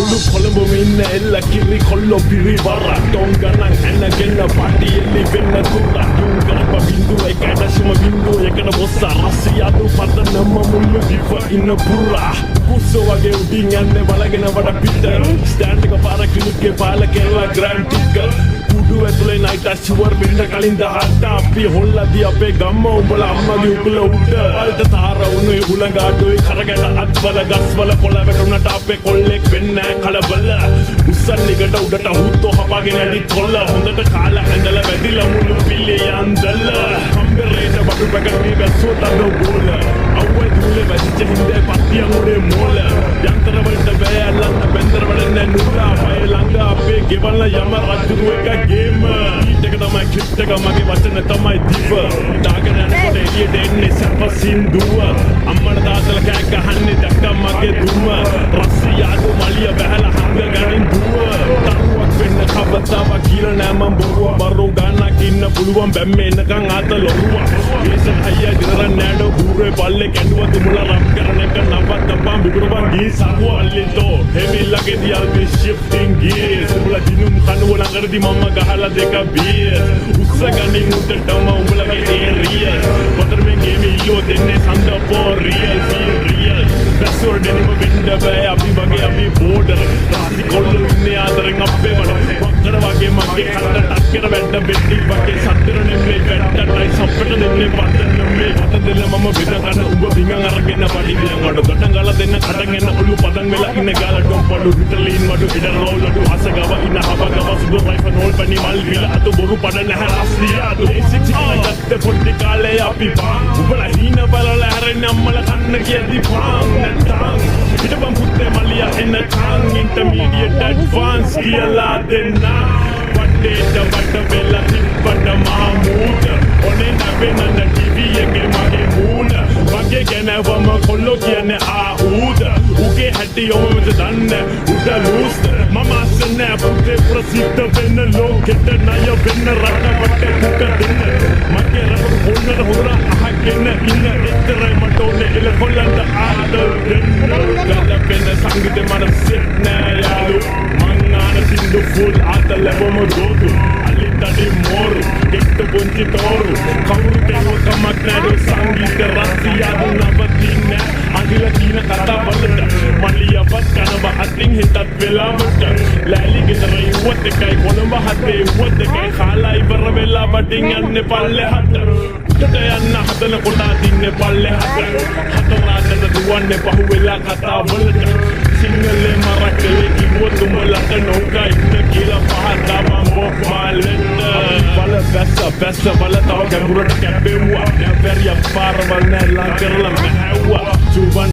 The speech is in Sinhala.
මුළු කොළඹම ඉන්න එල්ල කිරි කොල්ලෝ පිරි වර ටොං ගණන් ඇනගෙන පාටි එල්ලි වෙන්න තුර යුම් කරප බින්දුව 1.0 එකන බොස්ස රසියාදු පදනම මුළු දිව ඉන්න පුරා කුස්සෝ වගේ උඩින් යන්නේ බලගෙන වඩ පිට ස්ටෑන්ඩ් එක පාර කිනුගේ පාල කෙල්ලා ග්‍රෑන්ඩ් ටිකල් කුඩු ඇතුලේ නයිට් ෂුවර් වෙන්න කලින් 18 අපි හොල්ලාදී අපේ ගම්ම උඹලා අම්මගේ උකුල උඩ වලට තාර උණුයි හුලඟාඩුයි කරගෙන අත්වල ගස්වල පොළ වැටුණට අපේ කොල්ලෙක් වෙන්නේ කලබල උස්සන් නිකට උඩට හුත්තෝ හපගෙන ඇදි කොල්ල හොඳට කාලා ඇඳලා වැදිලා මුළු පිල්ලේ යන්දල හම්බෙරේට බඩු පැකට් මේ වැස්සෝ තද බෝල අවුවේ දුලේ වැදිච්ච හින්දේ පත්තියන් උඩේ මෝල යන්ත්‍ර වලට බෑ අල්ලන්න බෙන්දර වලන්නේ නුරා පය ළඟ අපේ ගෙවල්ල යම රජු එක ගේම ඊට එක තමයි ක්ලිප් එක මගේ වචන තමයි දිව දාගෙන යනකොට එළියට එන්නේ සප සින්දුව අම්මට දාතල කෑ ගහන්නේ දැක්කා මගේ දුම රසියාදු මලිය බහැලා හංග ගනින් දුව තරුවක් වෙන්න කවදාවත් කියලා නෑ මම බොරුව බරෝ ගන්නක් ඉන්න පුළුවන් බැම්මේ එනකන් ආත ලොරුව වේසන් අයියා දිරන් නෑඩෝ බූරේ බල්ලේ කැඩුවද මුල රම් කරන එක නවත්තපන් බිබුරුවන් ගී සරුවල්ලිතෝ හෙමිල්ලගේ දියල් මේ shifting gears උඹලා දිනුම් කනුව ළඟදී මම ගහලා දෙක බීර් උස්සගනින් උඩටම උඹලගේ ඒරියස් වතරෙන් ගේමේ ඊයෝ දෙන්නේ සඳ for real feel real බැස්සොර දෙනිම වෙන්න බෑ අපි වගේ අපි බෝඩර් රාසි කොල්ලෝ ඉන්නේ ආදරෙන් අපේ වල වක්කඩ වගේ මගේ කන්න ටක්කර වැන්න බෙඩි වගේ සතර නෙමෙයි වැට්ටයි සප්පට දෙන්නේ පතන නෙමෙයි පත දෙල මම බෙද ගන්න උඹ විංගන් අරගෙන වඩි වියන් වඩ ගටන් ගාලා දෙන්න කටන් එන්න ඔලු පතන් වෙලා ඉන්න ගාලා ඩොම්පඩු විටලින් වඩු ඉඩ රෝලඩු හසගව ඉන්න හබගව සුදු රයිෆල් නෝල් පනි මල් විල අතු බොරු පඩ නැහැ රස්ලියාදු ඒසික්ට පොඩි කාලේ අපි බං උඹලා හීන බලලා හැරෙන්නේ අම්මලා කන්න කියදි බං නැත්තම් හිටපන් පුත්තේ මලියා එන්න කන් ඉන්ටර්මීඩියට් ඇඩ්වාන්ස් කියලා දෙන්න වටේට වට වෙලා තිබ්බට මාමූද ඔනේ නැවෙන්න ටීවී එකේ මගේ මූණ වගේ ගැනවම කොල්ලෝ කියන්නේ ආඌද උගේ හැටි ඔමෙද දන්නේ උඩ ලූස්ද මම අසන්නේ පුතේ ප්‍රසිද්ධ වෙන්න ලෝකෙට ණය වෙන්න රටවට කුක දෙන්න මගේ රට හොන්නට හොර අහගෙන ඉන්න එතරම් මට ඕනේ එල කොල්ලන්ට ආදර දෙන්න ගලපෙන සංගීත මන සෙට් නෑ යාලු මං ආන සින්දු ෆුල් ආතලවම ගෝතු අලිතඩි මෝරු ගෙට්ට පොන්චි තෝරු කවුරු කෙරුව කමක් නෑ සංගීත රසියාදු නවතින්නේ අගිල කීන කතා බලන්න මලියවත් කනව අතින් හිතත් වෙලාවට ලෑලි ගෙදර ඉවත් එකයි කොළඹ හතේ ඉවත් එකයි කාලා ඉවර වෙලා වටින් යන්නේ පල්ලෙහාට උඩට යන්න හදන කොට අදින්නේ පල්ලෙහාට හතරාටද දුවන්නේ පහුවෙලා කතා වලට සිංහලේ මරකලේ කිව්වොත් උඹලට නෝකා ඉන්න කියලා පහදාම මොක් මාලෙට බල බැස්ස බල තව ගැඹුරට කැපෙව්වා නැවරිය පාරවල් නැලා කරලා මැහැව්වා